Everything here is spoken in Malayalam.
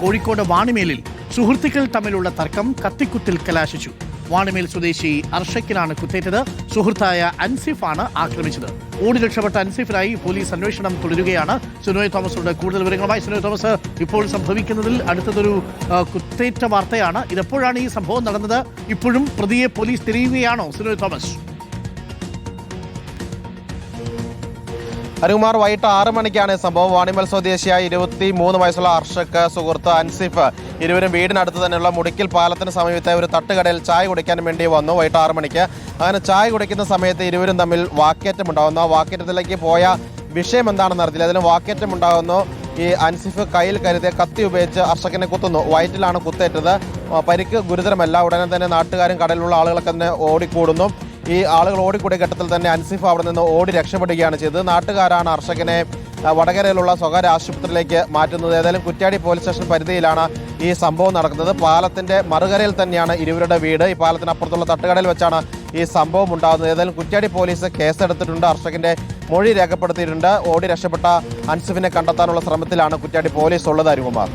കോഴിക്കോട് വാണിമേലിൽ സുഹൃത്തുക്കൾ തമ്മിലുള്ള തർക്കം കത്തിക്കുത്തിൽ കലാശിച്ചു. വാണിമേൽ സ്വദേശി അർഷക്കിനാണ് കുത്തേറ്റത്. സുഹൃത്തായ അൻസിഫാണ് ആക്രമിച്ചത്. ഓടി രക്ഷപ്പെട്ട അൻസിഫിനായി പോലീസ് അന്വേഷണം തുടരുകയാണ്. സുനോയ് തോമസിനോട് കൂടുതൽ വിവരങ്ങളുമായി. സുനോയ് തോമസ്, ഇപ്പോൾ സംഭവിക്കുന്നതിൽ അടുത്തതൊരു കുത്തേറ്റ വാർത്തയാണ്. ഇതെപ്പോഴാണ് ഈ സംഭവം നടന്നത്? ഇപ്പോഴും പ്രതിയെ പോലീസ് തിരയുകയാണോ സുനോയ് തോമസ്? അരുകുമാർ, വൈകിട്ട് 6 മണിക്കാണ് സംഭവം. വാണിമൽ സ്വദേശിയായ 23 വയസ്സുള്ള അർഷക്ക്, സുഹൃത്ത് അൻസിഫ്, ഇരുവരും വീടിനടുത്ത് തന്നെയുള്ള മുടിക്കൽ പാലത്തിന് സമീപത്തെ ഒരു തട്ടുകടയിൽ ചായ കുടിക്കാൻ വേണ്ടി വന്നു വൈകിട്ട് 6 മണിക്ക്. അങ്ങനെ ചായ കുടിക്കുന്ന സമയത്ത് ഇരുവരും തമ്മിൽ വാക്കേറ്റമുണ്ടാകുന്നു. ആ വാക്കേറ്റത്തിലേക്ക് പോയ വിഷയം എന്താണെന്ന് അറിയില്ല. അതിന് വാക്കേറ്റമുണ്ടാകുന്നു. ഈ അൻസിഫ് കയ്യിൽ കരുതിയ കത്തി ഉപയോഗിച്ച് അർഷക്കിനെ കുത്തുന്നു. വയറ്റിലാണ് കുത്തേറ്റത്. പരിക്ക് ഗുരുതരമല്ല. ഉടനെ തന്നെ നാട്ടുകാരും കടലിലുള്ള ആളുകളൊക്കെ തന്നെ ഓടിക്കൂടുന്നു. ഈ ആളുകൾ ഓടിക്കൂടിയ ഘട്ടത്തിൽ തന്നെ അൻസിഫ് അവിടെ നിന്ന് ഓടി രക്ഷപ്പെടുകയാണ് ചെയ്തത്. നാട്ടുകാരാണ് അർഷക്കിനെ വടകരയിലുള്ള സ്വകാര്യ ആശുപത്രിയിലേക്ക് മാറ്റുന്നത്. ഏതായാലും കുറ്റ്യാടി പോലീസ് സ്റ്റേഷൻ പരിധിയിലാണ് ഈ സംഭവം നടക്കുന്നത്. പാലത്തിന്റെ മറുകരയിൽ തന്നെയാണ് ഇരുവരുടെ വീട്. ഈ പാലത്തിനപ്പുറത്തുള്ള തട്ടുകടയിൽ വെച്ചാണ് ഈ സംഭവം ഉണ്ടാകുന്നത്. ഏതായാലും കുറ്റ്യാടി പോലീസ് കേസെടുത്തിട്ടുണ്ട്. അർഷക്കിന്റെ മൊഴി രേഖപ്പെടുത്തിയിട്ടുണ്ട്. ഓടി രക്ഷപ്പെട്ട അൻസിഫിനെ കണ്ടെത്താനുള്ള ശ്രമത്തിലാണ് കുറ്റ്യാടി പോലീസ് ഉള്ളത്. അരുകുമാർ.